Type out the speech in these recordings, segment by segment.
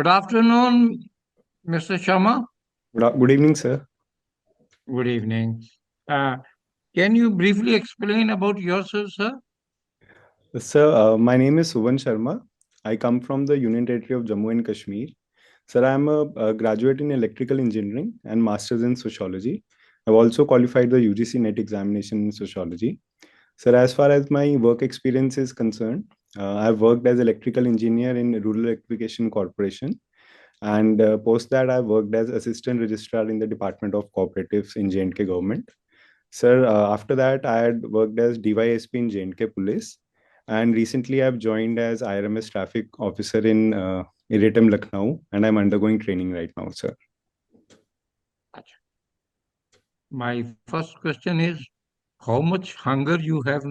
Good afternoon, Mr. Sharma. Good evening, sir. Good evening. Uh, can you briefly explain about yourself, sir? Sir, my name is SUVAN SHARMA. I come from the Union Territory of Jammu and Kashmir. Sir, I am a graduate in electrical engineering and master's in sociology. I've also qualified the UGC NET examination in sociology. Sir, as far as my work experience is concerned, I've worked as electrical engineer in Rural Electrification Corporation. And post that, I worked as assistant registrar in the Department of Cooperatives in J&K government. Sir, after that, I had worked as DYSP in J&K Police. And recently, I've joined as IRMS Traffic Officer in Iritam, Lucknow. And I'm undergoing training right now, sir. My first question is, how much hunger you have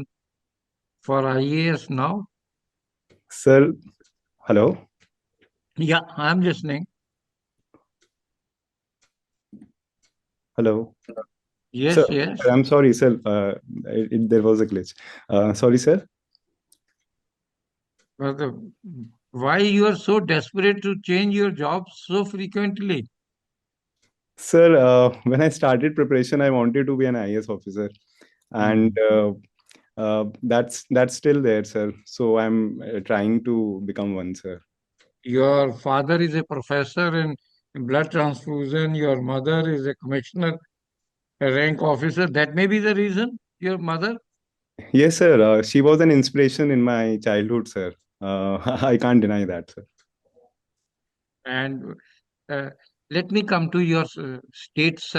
for IAS now? Sir, hello. Yeah, I'm listening. Hello. Yes, Sir, yes. I'm sorry, sir. There was a glitch. Sorry, sir. But why you are so desperate to change your job so frequently? Sir, when I started preparation, I wanted to be an IAS officer. And Hmm. that's still there, sir. So I'm trying to become one, sir. Your father is a professor in blood transfusion. Your mother is a commissioner, a rank officer. That may be the reason. Your mother. Yes, sir. She was an inspiration in my childhood, sir. I can't deny that, sir. And uh, let me come to your state's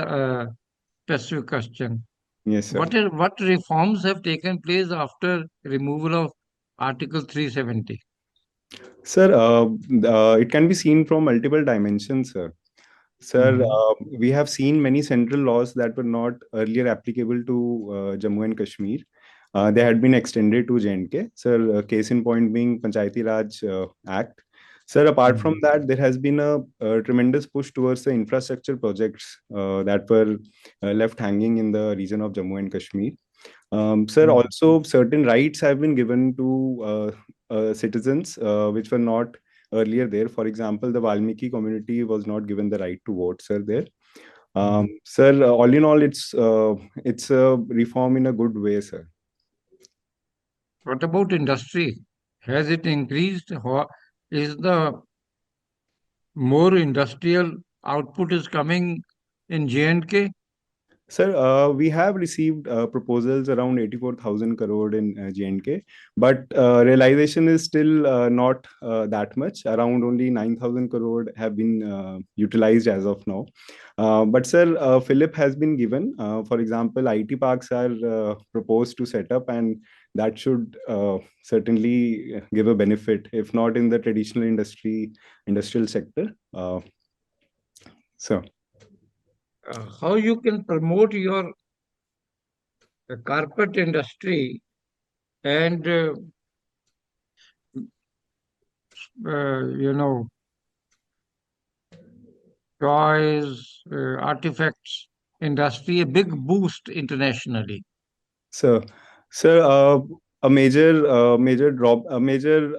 specific question. Yes, sir. What reforms have taken place after removal of Article 370? Sir, it can be seen from multiple dimensions, sir. Sir, Mhm. we have seen many central laws that were not earlier applicable to Jammu and Kashmir. They had been extended to J&K. Sir, case in point being Panchayati Raj Act. Sir, apart from Mhm. that, there has been a tremendous push towards the infrastructure projects that were left hanging in the region of Jammu and Kashmir. Sir, Mhm. also certain rights have been given to citizens which were not earlier there. For example, the Valmiki community was not given the right to vote, sir, there. Mhm. Sir, all in all, it's a reform in a good way, sir. What about industry? Has it increased? Is the more industrial output is coming in J&K? Sir, we have received proposals around 84,000 crore in J&K, but realization is still not that much. Around only 9,000 crore have been utilized as of now. But sir, Philip has been given. For example, IT parks are proposed to set up, and that should certainly give a benefit, if not in the traditional industrial sector. So. How you can promote your carpet industry and you know, toys, artifacts industry a big boost internationally. So, sir, a major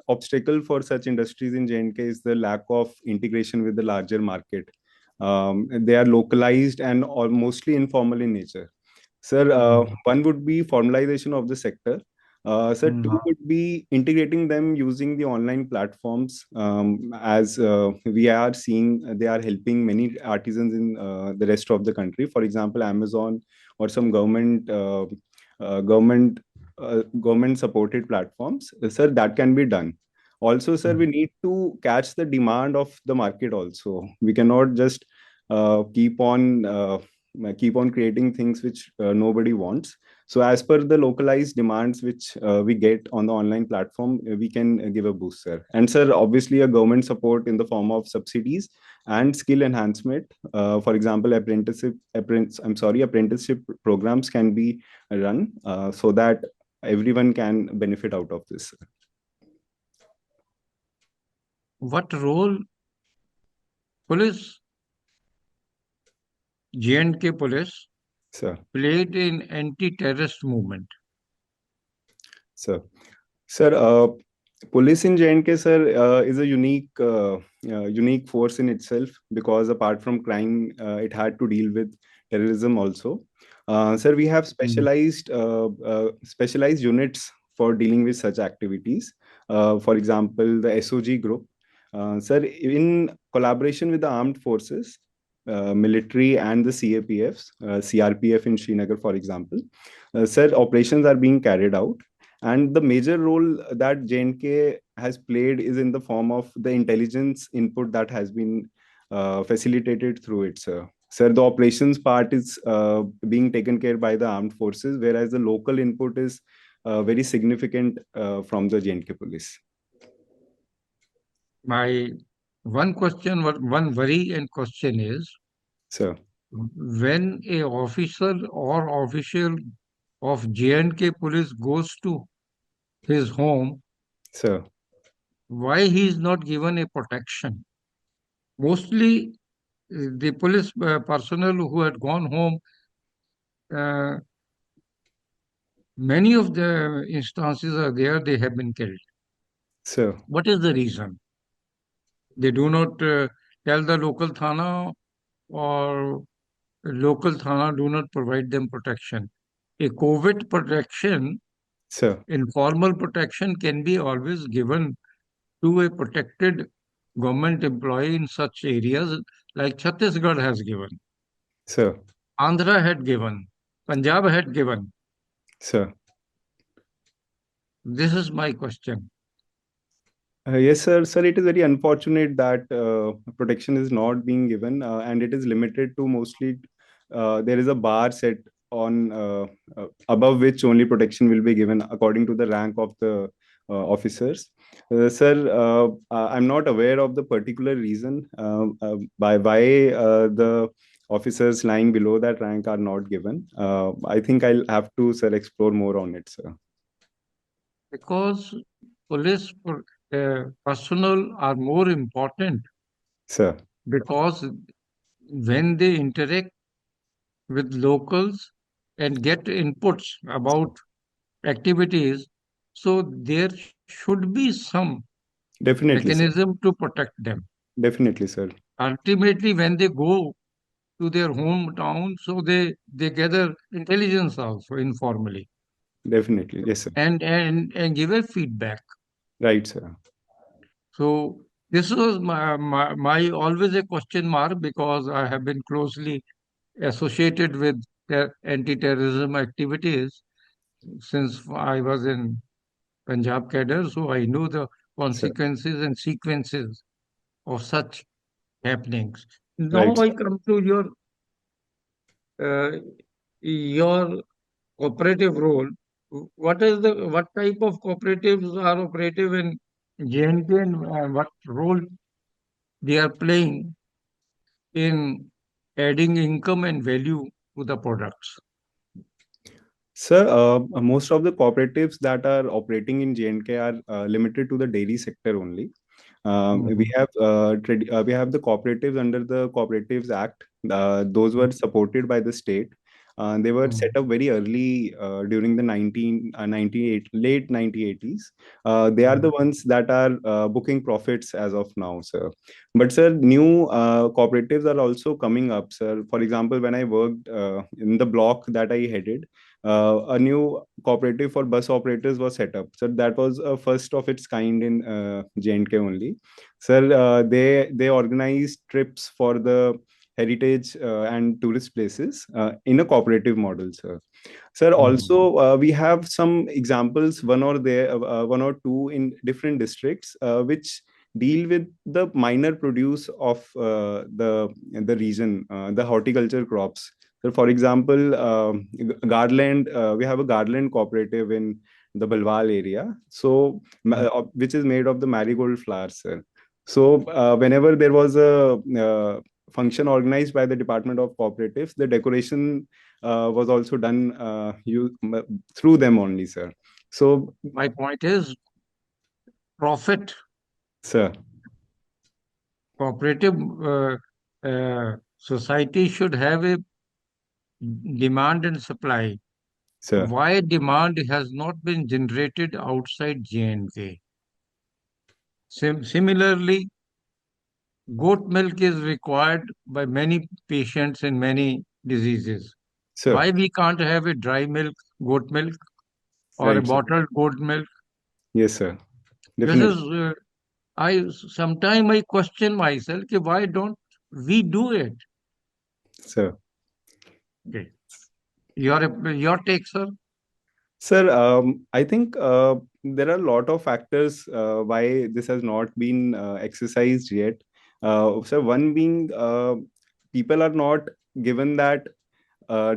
obstacle for such industries in J&K is the lack of integration with the larger market. They are localized and are mostly informal in nature. Sir, Mhm. one would be formalization of the sector. Sir, two Mhm. would be integrating them using the online platforms. As we are seeing, they are helping many artisans in the rest of the country. For example, Amazon or some uh, government government supported platforms. Sir, that can be done. Also, sir, we Mhm. need to catch the demand of the market. Also, we cannot just uh, keep on uh, keep on creating things which nobody wants. So as per the localized demands which we get on the online platform, we can give a boost, sir. And sir, obviously a government support in the form of subsidies and skill enhancement. For example, apprenticeship programs can be run so that everyone can benefit out of this. What role police, J&K police, Sir, played in anti-terrorist movement? sir, sir, police in J&K, sir, is a unique unique force in itself, because apart from crime, it had to deal with terrorism also. Sir, we have Mm. specialized units for dealing with such activities. For example, the SOG group. Sir, in collaboration with the armed forces, military and the CAPFs, CRPF in Srinagar, for example, sir, operations are being carried out. And the major role that JNK has played is in the form of the intelligence input that has been facilitated through it, sir. Sir, the operations part is being taken care by the armed forces, whereas the local input is very significant from the JNK police. My one worry and question is, Sir, when a officer or official of J&K police goes to his home, sir, why he is not given a protection? Mostly the police personnel who had gone home, uh, many of the instances are there, they have been killed. sir, What is the reason? They do not tell the local thana, or local thana do not provide them protection. A COVID protection, sir, informal protection can be always given to a protected government employee in such areas like Chhattisgarh has given, sir, Andhra had given, Punjab had given. sir. This is my question. Yes, sir. Sir, it is very unfortunate that protection is not being given, and it is limited to mostly. There is a bar set on above which only protection will be given according to the rank of the officers. Sir, I'm not aware of the particular reason by why the officers lying below that rank are not given. I think I'll have to, sir, explore more on it, sir. Because personnel are more important, Sir, because when they interact with locals and get inputs about activities, so there should be some definitely, sir. mechanism to protect them. Definitely, sir. Ultimately, when they go to their hometown, so they gather intelligence also informally, Definitely. Yes, sir. and give a feedback. Right, sir. So this was my always a question mark, because I have been closely associated with anti-terrorism activities since I was in Punjab cadre, so I know the Sir. consequences and sequences of such happenings. Right, Now I sir. come to uh, your cooperative role. What type of cooperatives are operative in JNK, and what role they are playing in adding income and value to the products? Sir, most of the cooperatives that are operating in JNK are limited to the dairy sector only. Mhm. We have the cooperatives under the Cooperatives Act. Those were supported by the state. They were set Mhm. up very early during the 98, late 1980s. They are the Mhm. ones that are booking profits as of now, sir. But sir, new cooperatives are also coming up, sir. For example, when I worked in the block that I headed, a new cooperative for bus operators was set up. So that was a first of its kind in J&K only. Sir, they organized trips for the heritage and tourist places in a cooperative model, sir. Sir, Mhm. also we have some examples, one or two in different districts, which deal with the minor produce of the region, the horticulture crops. So, for example, Garland, we have a Garland cooperative in the Balwal area, so which is made of the marigold flowers, sir. So, whenever there was a function organized by the Department of Cooperatives, the decoration was also done through them only, sir. So, My point is, profit. sir, Cooperative society should have a demand and supply. sir, Why demand has not been generated outside J&K? Similarly, goat milk is required by many patients in many diseases. Sir, Why we can't have a dry milk, goat milk, or a right, sir. bottled goat milk? Yes, sir. This Definitely, is I sometimes I question myself, कि why don't we do it? sir. Okay. Your take, sir? Sir, I think there are a lot of factors why this has not been exercised yet. So one being people are not given that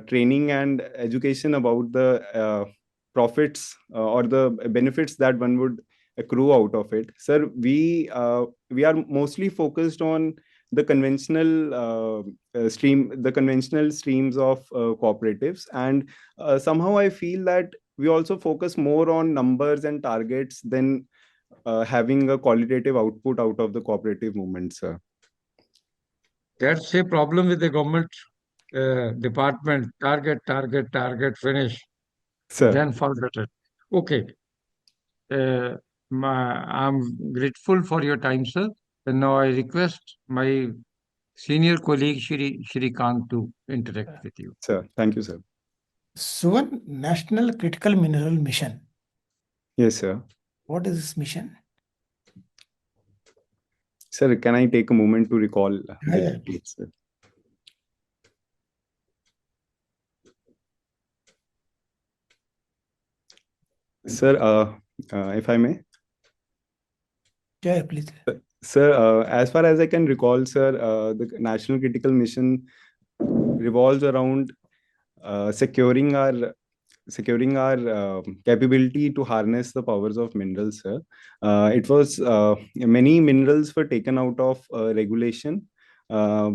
training and education about the profits or the benefits that one would accrue out of it. Sir, we are mostly focused on the conventional the conventional streams of cooperatives, and somehow I feel that we also focus more on numbers and targets than having a qualitative output out of the cooperative movement, sir. That's a problem with the government department. Target, target, target, finish, Sir, then forget it. Okay. Uh, I'm grateful for your time, sir. And now I request my senior colleague Shri Kant to interact with you. sir, thank you, sir. SUVAN National Critical Mineral Mission. Yes, sir. What is this mission? Sir, can I take a moment to recall the Yeah, details, sir? Sir, if I may. yeah, please. Sir, as far as I can recall, sir, the National Critical Mission revolves around securing our capability to harness the powers of minerals, sir. It was many minerals were taken out of regulation, uh,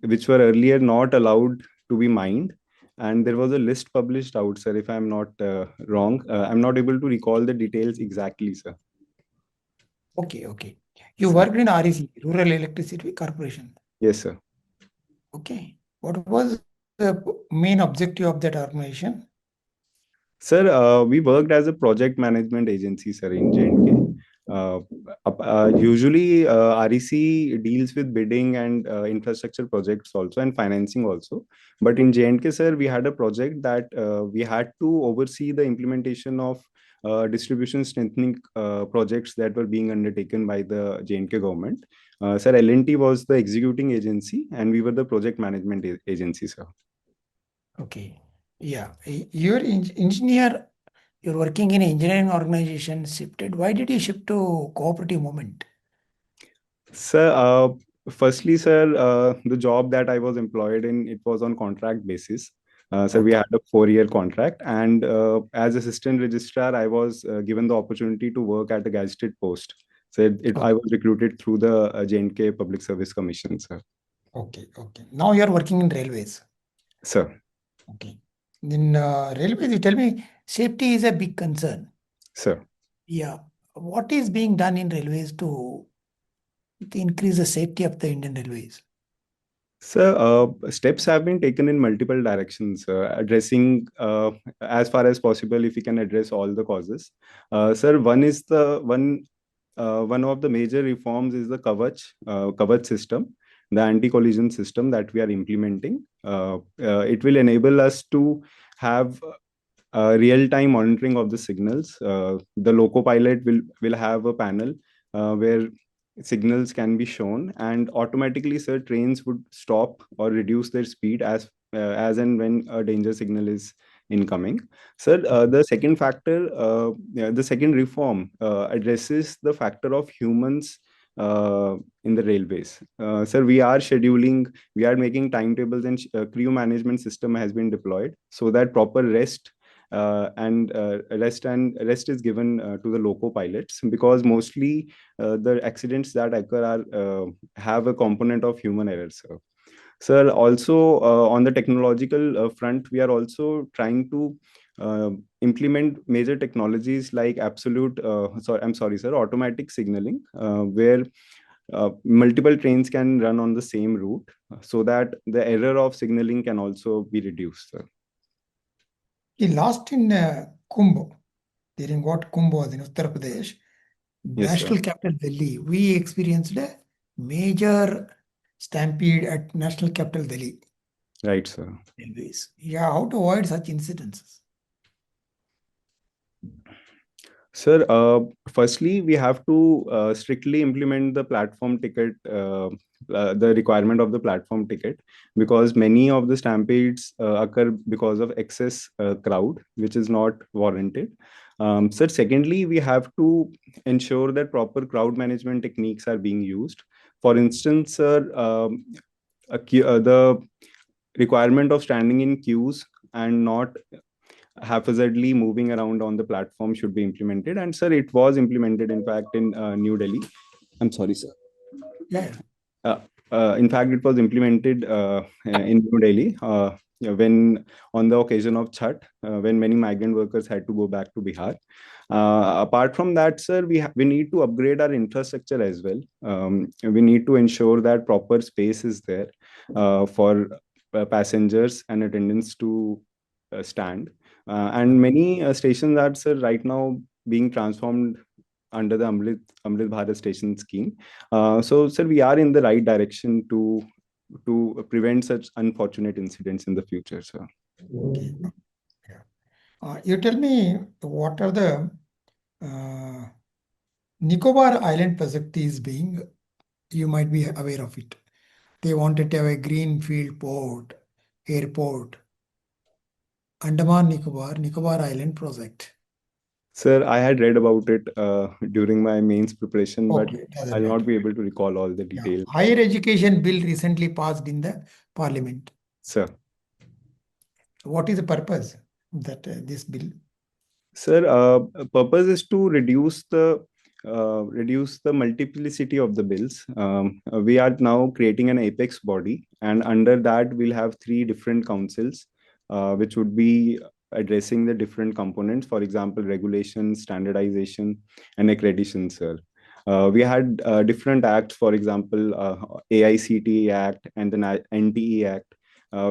which were earlier not allowed to be mined. And there was a list published out, sir, if I'm not wrong. I'm not able to recall the details exactly, sir. Okay, okay. You Sir. worked in REC, Rural Electricity Corporation. Yes, sir. Okay. What was the main objective of that organization? Sir, we worked as a project management agency, sir, in J&K. Usually, REC deals with bidding and infrastructure projects also and financing also. But in J&K, sir, we had a project that we had to oversee the implementation of distribution strengthening projects that were being undertaken by the J&K government. Sir, L&T was the executing agency and we were the project management agency, sir. Okay. Yeah. You're engineer, you're working in an engineering organization, shifted. Why did you shift to cooperative movement? Sir, firstly, sir, the job that I was employed in, it was on contract basis. So we Okay. had a 4-year contract, and as assistant registrar, I was given the opportunity to work at a gazetted post. So I was recruited through the J&K Public Service Commission, sir. Okay, okay. Now you're working in railways. Sir, Okay. In railways, you tell me safety is a big concern. sir. Yeah. What is being done in railways to increase the safety of the Indian railways? Sir, steps have been taken in multiple directions, addressing as far as possible if we can address all the causes. Sir, one of the major reforms is the Kavach system, the anti-collision system that we are implementing. It will enable us to have real-time monitoring of the signals. The loco pilot will have a panel where signals can be shown, and automatically, sir, trains would stop or reduce their speed as and when a danger signal is incoming. Sir, the second factor, the second reform addresses the factor of humans in the railways. Sir, we are making timetables, and crew management system has been deployed so that proper rest is given to the loco pilots, because mostly the accidents that occur have a component of human error, sir. Sir, also on the technological front, we are also trying to implement major technologies like automatic signaling, where multiple trains can run on the same route, so that the error of signaling can also be reduced, sir. He lost in Kumbh, during what Kumbh was in Uttar Pradesh, Yes, sir. national capital Delhi. We experienced a major stampede at National Capital Delhi. Right, sir. Railways. Yeah, how to avoid such incidences? Sir, firstly, we have to strictly implement the platform ticket, the requirement of the platform ticket, because many of the stampedes occur because of excess crowd, which is not warranted. Sir, secondly, we have to ensure that proper crowd management techniques are being used. For instance, sir, the requirement of standing in queues and not haphazardly moving around on the platform should be implemented. And sir, it was implemented, in fact, in New Delhi. I'm sorry, sir. Yeah. In fact, it was implemented in New Delhi when, on the occasion of Chhat, when many migrant workers had to go back to Bihar. Apart from that, sir, we need to upgrade our infrastructure as well. We need to ensure that proper space is there for passengers and attendants to stand. And many stations are, sir, right now being transformed under the Amrit Bharat station scheme. So, sir, we are in the right direction to prevent such unfortunate incidents in the future, sir. Okay. Yeah. You tell me what are the Nicobar Island project is being, you might be aware of it. They wanted to have a greenfield port, airport, Andaman Nicobar Island project. Sir, I had read about it during my mains preparation, but Okay, doesn't I'll not matter. be able to recall all the Yeah. details. Higher education bill recently passed in the parliament. Sir. What is the purpose of that this bill? Sir, purpose is to reduce the multiplicity of the bills. We are now creating an apex body, and under that we'll have three different councils, which would be addressing the different components. For example, regulation, standardization, and accreditation, sir. We had different acts, for example, AICTE Act and the NTE Act.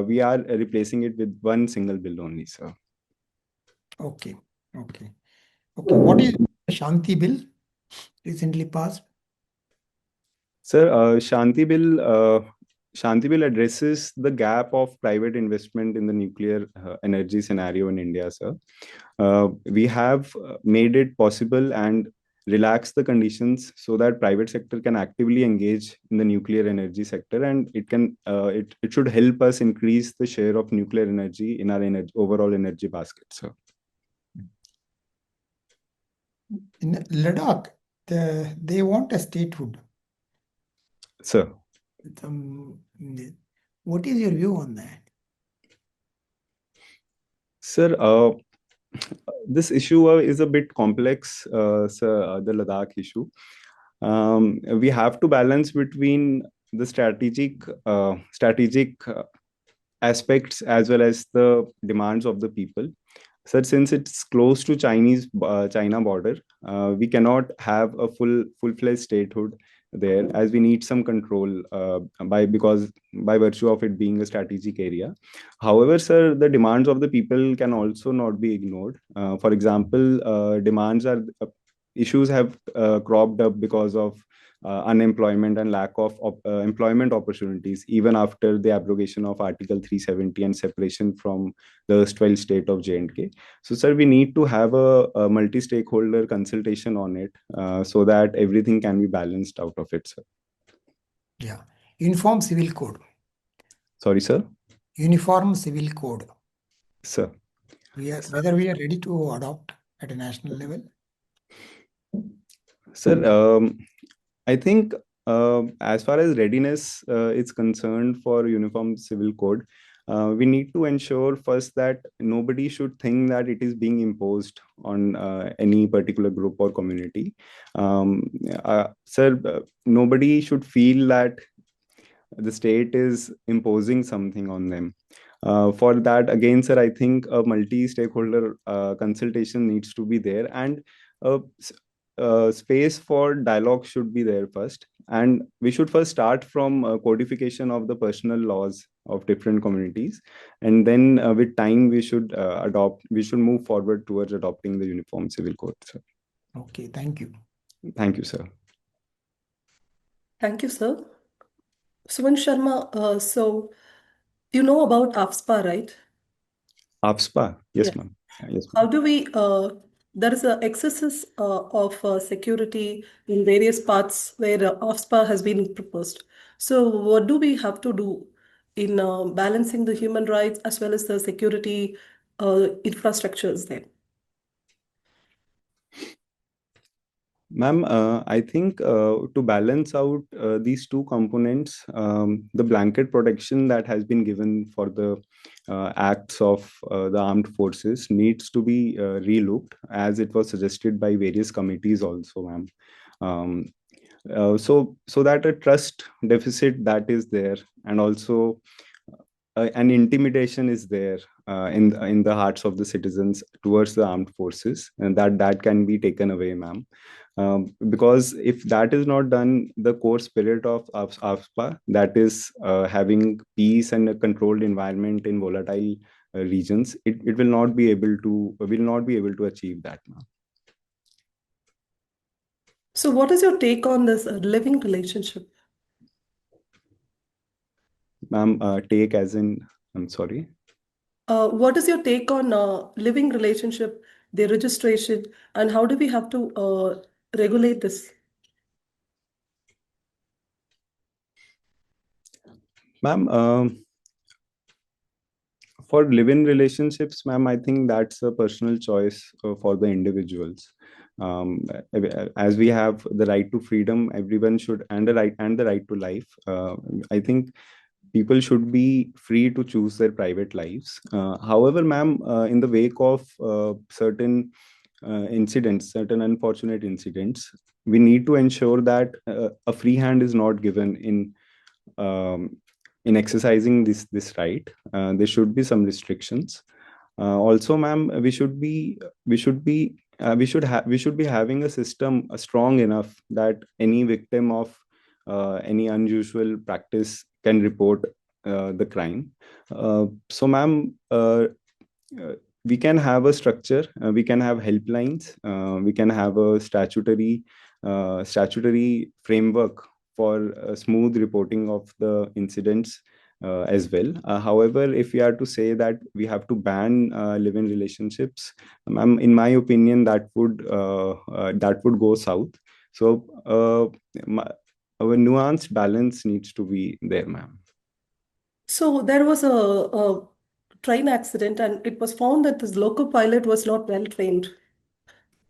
We are replacing it with one single bill only, sir. Okay. What is Shanti bill recently passed? Sir, Shanti Bill addresses the gap of private investment in the nuclear energy scenario in India, sir. We have made it possible and relax the conditions so that private sector can actively engage in the nuclear energy sector, and it should help us increase the share of nuclear energy in our overall energy basket, sir. In Ladakh, they want a statehood. Sir. What is your view on that? Sir, this issue is a bit complex, sir, the Ladakh issue. We have to balance between the strategic aspects as well as the demands of the people. Sir, since it's close to China border, we cannot have a full-fledged statehood there, as we need some control by virtue of it being a strategic area. However, sir, the demands of the people can also not be ignored. For example, issues have cropped up because of unemployment and lack of employment opportunities, even after the abrogation of Article 370 and separation from the erstwhile state of J&K. So, sir, we need to have a multi-stakeholder consultation on it so that everything can be balanced out of it, sir. Yeah. Uniform Civil Code. Sorry, sir? Uniform Civil Code. Sir. Whether we are ready to adopt at a national level? Sir, I think as far as readiness is concerned for Uniform Civil Code, we need to ensure first that nobody should think that it is being imposed on any particular group or community. Sir, nobody should feel that the state is imposing something on them. For that, again, sir, I think a multi-stakeholder consultation needs to be there, and space for dialogue should be there first. And we should first start from codification of the personal laws of different communities, and then with time we should move forward towards adopting the Uniform Civil Code, sir. Okay, thank you. Thank you, sir. Thank you, sir. SUVAN Sharma, so you know about AFSPA, right? AFSPA, yes, Yes. ma'am. Yes, How ma'am. do we, there is a excesses of security in various parts where AFSPA has been proposed. So what do we have to do in balancing the human rights as well as the security infrastructures there? Ma'am, I think to balance out these two components, the blanket protection that has been given for the acts of the armed forces needs to be relooked, as it was suggested by various committees also, ma'am. So that a trust deficit that is there, and also an intimidation is there in the hearts of the citizens towards the armed forces, and that can be taken away, ma'am. Because if that is not done, the core spirit of AFSPA, that is having peace and a controlled environment in volatile regions, it will not be able to achieve that, ma'am. So what is your take on this living relationship? Ma'am, take as in, I'm sorry. What is your take on living relationship, the registration, and how do we have to regulate this? Ma'am, for live-in relationships, ma'am, I think that's a personal choice for the individuals. As we have the right to freedom, everyone should, and the right to life. I think people should be free to choose their private lives. However, ma'am, in the wake of certain incidents, certain unfortunate incidents, we need to ensure that a free hand is not given um, in exercising this right. There should be some restrictions. Also, ma'am, we should be having a system strong enough that any victim of any unusual practice can report the crime. Ma'am, we can have a structure, we can have helplines, we can have a statutory framework for smooth reporting of the incidents as well. However, if we are to say that we have to ban live-in relationships, in my opinion, that would go south. So, our nuanced balance needs to be there, ma'am. So there was a train accident, and it was found that this loco pilot was not well trained.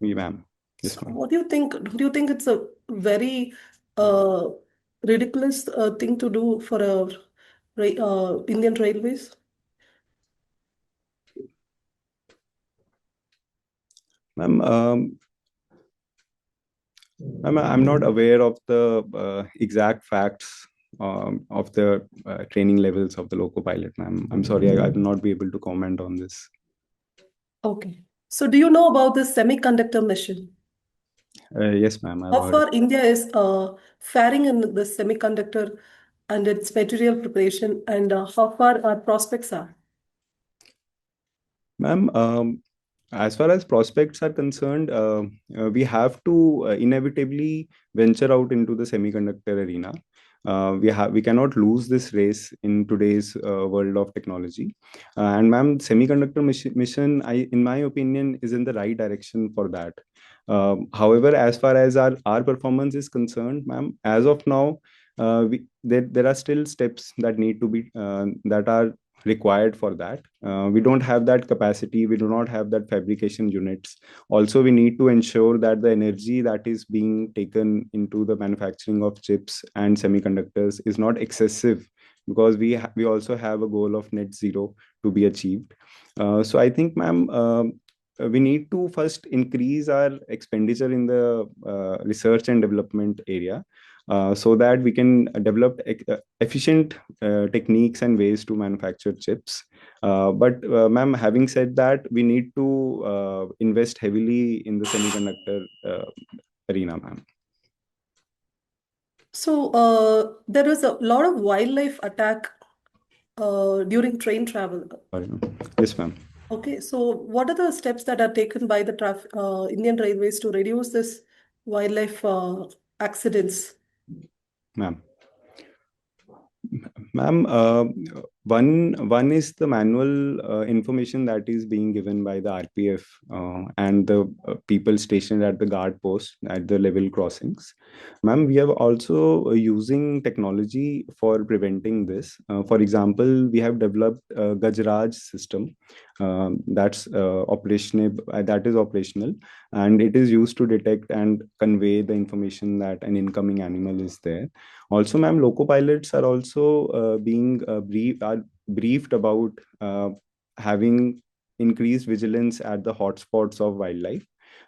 Oui, ma'am. Yes, So ma'am. what do you think? Do you think it's a very uh, ridiculous thing to do for a Indian Railways? Ma'am, I'm not aware of the exact facts of the training levels of the loco pilot, ma'am. I'm sorry, I will not be able to comment on this. Okay. So do you know about this semiconductor mission? Yes, ma'am. I've How heard. far India is faring in the semiconductor and its material preparation, and how far our prospects are? Ma'am, as far as prospects are concerned, we have to inevitably venture out into the semiconductor arena. We cannot lose this race in today's world of technology. And ma'am, semiconductor mission, in my opinion, is in the right direction for that. However, as far as our performance is concerned, ma'am, as of now, there are still steps that need to be that are required for that. We don't have that capacity. We do not have that fabrication units. Also, we need to ensure that the energy that is being taken into the manufacturing of chips and semiconductors is not excessive, because we also have a goal of net zero to be achieved. So I think, ma'am, we need to first increase our expenditure in the research and development area, so that we can develop efficient techniques and ways to manufacture chips. But ma'am, having said that, we need to invest heavily in the semiconductor arena, ma'am. So there was a lot of wildlife attack during train travel. Sorry, ma'am. Yes, ma'am. Okay, so what are the steps that are taken by the Indian Railways to reduce this wildlife accidents? ma'am. Ma'am, one is the manual information that is being given by the RPF and the people stationed at the guard post at the level crossings. Ma'am, we have also using technology for preventing this. For example, we have developed a Gajraj system that is operational, and it is used to detect and convey the information that an incoming animal is there. Also, ma'am, loco pilots are also being briefed about having increased vigilance at the hotspots of wildlife.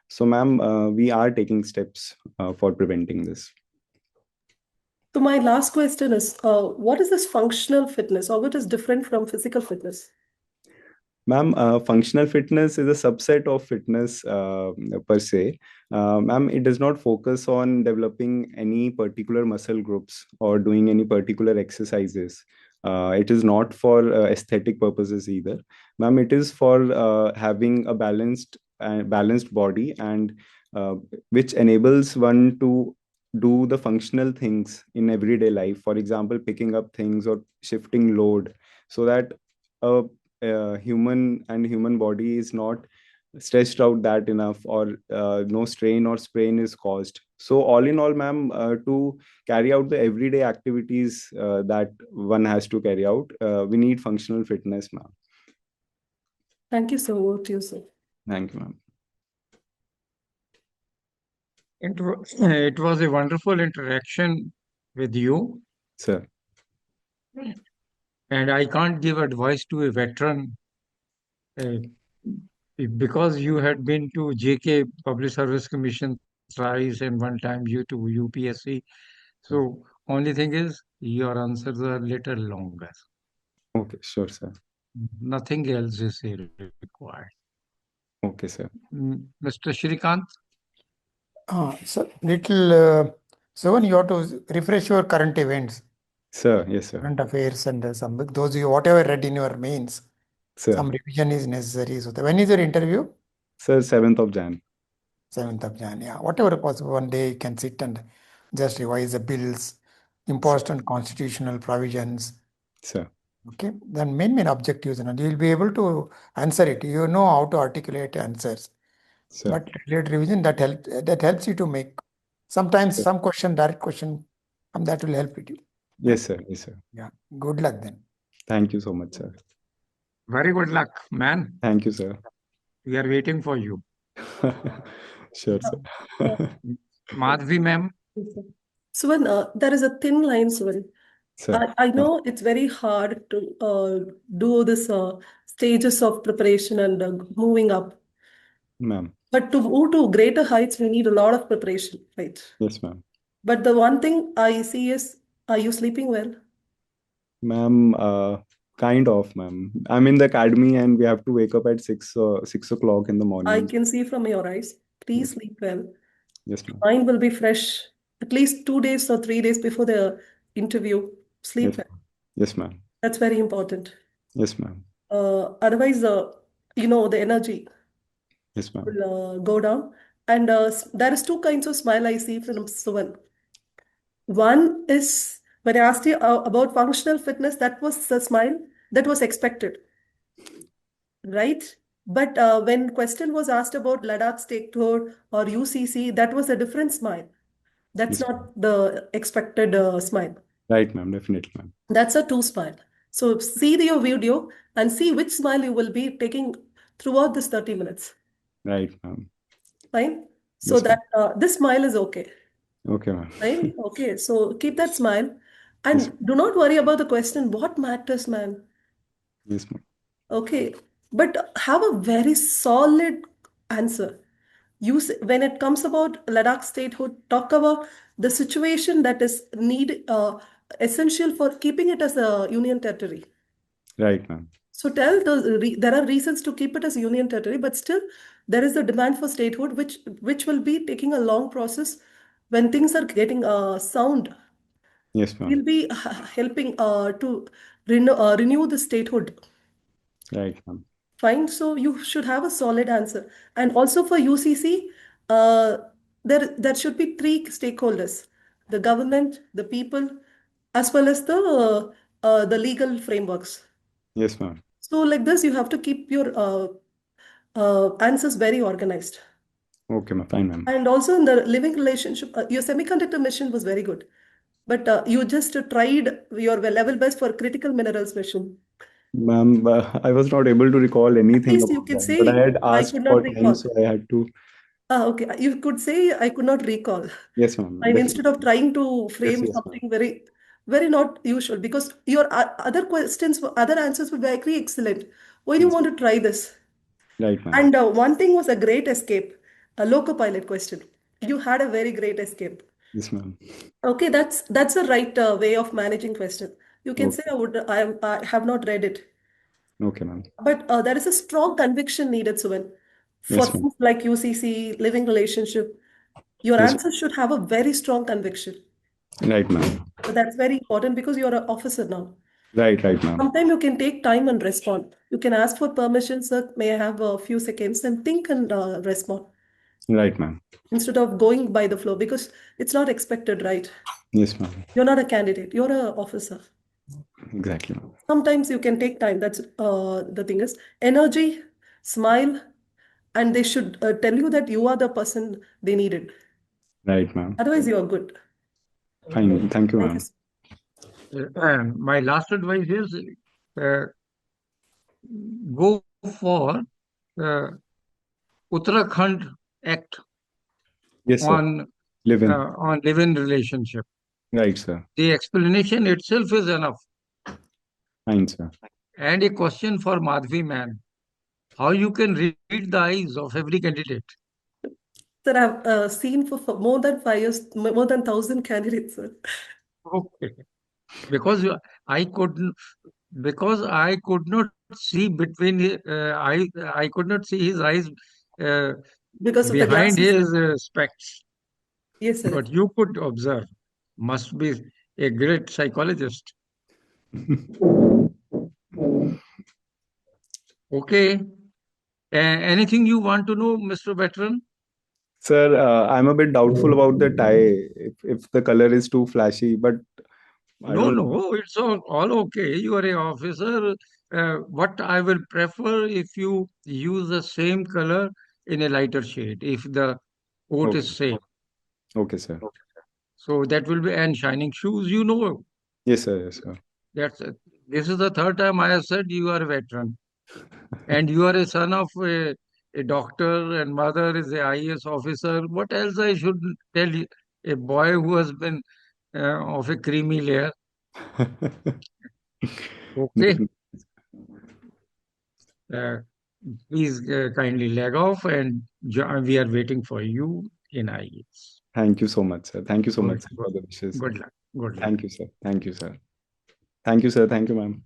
So, ma'am, we are taking steps for preventing this. So my last question is, what is this functional fitness, or what is different from physical fitness? Ma'am, functional fitness is a subset of fitness per se. Ma'am, it does not focus on developing any particular muscle groups or doing any particular exercises. It is not for aesthetic purposes either. Ma'am, it is for having a balanced body, and which enables one to do the functional things in everyday life. For example, picking up things or shifting load, so that a human body is not stretched out that enough, or no strain or sprain is caused. So all in all, ma'am, to carry out the everyday activities that one has to carry out, we need functional fitness, ma'am. Thank you so much, sir. Thank you, ma'am. It was a wonderful interaction with you. Sir. And I can't give advice to a veteran because you had been to JK Public Service Commission thrice and one time you to UPSC. So only thing is your answers are little longer. Okay, sure, sir. Nothing else is required. Okay, sir. Mr. Shrikant? So little, Sovan, you have to refresh your current events. Sir, yes, sir. Current affairs and some those you whatever read in your mains. Sir. Some revision is necessary. So when is your interview? Sir, 7th of Jan. 7th of Jan, yeah. Whatever possible, one day you can sit and just revise the bills, important constitutional provisions. Sir. Okay, then main objectives, and you will be able to answer it. You know how to articulate answers. Sir. But late revision that helps you to make sometimes some question, direct question, that will help you. Yes, sir. Yes, sir. Yeah. Good luck then. Thank you so much, sir. Very good luck, man. Thank you, sir. We are waiting for you. Sure, sir. Madhvi, ma'am. Suvan, there is a thin line, Suvan. Sir. I know it's very hard to do this stages of preparation and moving up. Ma'am. But to move to greater heights, we need a lot of preparation, right? Yes, ma'am. But the one thing I see is, are you sleeping well? Ma'am, kind of, ma'am. I'm in the academy and we have to wake up at 6 o'clock in the morning. I can see from your eyes. Please sleep well. Yes, ma'am. Mind will be fresh at least 2 days or 3 days before the interview. Sleep well. Yes, ma'am. That's very important. Yes, ma'am. Otherwise, the energy Yes, ma'am. will go down. And there is two kinds of smile I see from Suvan. One is when I asked you about functional fitness, that was a smile that was expected, right? But when question was asked about Ladakh statehood or UCC, that was a different smile. That's Yes, not the expected smile. Right, ma'am. Definitely, ma'am. That's a two smile. So see your video and see which smile you will be taking throughout this 30 minutes. Right, ma'am. Fine. So Yes, that this smile is okay. Okay, ma'am. Fine. Okay. So keep that smile and Yes. do not worry about the question, what matters, man? Yes, ma'am. Okay. But have a very solid answer. When it comes about Ladakh statehood, talk about the situation that is essential for keeping it as a union territory. Right, ma'am. So tell there are reasons to keep it as a union territory, but still there is a demand for statehood, which will be taking a long process. When things are getting sound, Yes, ma'am. we'll be helping to renew the statehood. Right, ma'am. Fine. So you should have a solid answer. And also for UCC, there should be three stakeholders. the government, the people, as well as the legal frameworks. Yes, ma'am. So like this, you have to keep your answers very organized. Okay, ma'am. Fine, ma'am. And also in the living relationship, your semiconductor mission was very good. But you just tried your level best for critical minerals mission. Ma'am, I was not able to recall At anything least you about can that, but I say, had I asked could for not time, recall. so I had to. Okay, you could say, I could not recall. Yes, ma'am. And instead of trying to Yes, frame yes, ma'am. something very, very not usual, because your other questions, other answers were very excellent. Why do you Yes. want to try this? Right, ma'am. And one thing was a great escape, a loco pilot question. You had a very great escape. Yes, ma'am. Okay, that's a right way of managing question. You can say Okay. I have not read it, Okay, ma'am. but there is a strong conviction needed, Suvan, for Yes, ma'am. things like UCC, living relationship. Your Yes. answer should have a very strong conviction. Right, ma'am. So that's very important because you're an officer now. Right, right, ma'am. Sometimes you can take time and respond. You can ask for permission, sir. May I have a few seconds and think and respond Right, ma'am. instead of going by the flow because it's not expected, right? Yes, ma'am. You're not a candidate. You're an officer. Exactly, ma'am. Sometimes you can take time. That's the thing is energy, smile, and they should tell you that you are the person they needed. Right, ma'am. Otherwise, you are good. Fine. Thank you, Thank you. ma'am. And my last advice is uh, go for uh, Uttarakhand Act Yes, sir. Live in. on live-in relationship. Right, sir. The explanation itself is enough. Fine, sir. And a question for Madhvi ma'am. How you can read the eyes of every candidate? Sir, I've seen for more than 5 years, more than 1,000 candidates, sir. Okay. Because I could because I could not see between I could not see his eyes uh, Because of the behind glasses. his specs. Yes, sir. But you could observe. Must be a great psychologist. Okay. Anything you want to know, Mr. Veteran? Sir, I'm a bit doubtful about the tie if the color is too flashy, but I No, don't. no, it's all okay. You are a officer. What I will prefer if you use the same color in a lighter shade, if the coat Okay. is same. Okay, sir. So that will be, and shining shoes, you know. Yes, sir. Yes, sir. That's it. This is the third time I have said you are a veteran. And you are a son of a doctor and mother is a IAS officer. What else I should tell you? A boy who has been of a creamy layer. Okay. Uh, Please kindly leg off and we are waiting for you in IAS. Thank you so much, sir. Thank you so Good, much, sir, for the wishes. good luck. Good luck. Thank you, sir. Thank you, sir. Thank you, sir. Thank you, ma'am.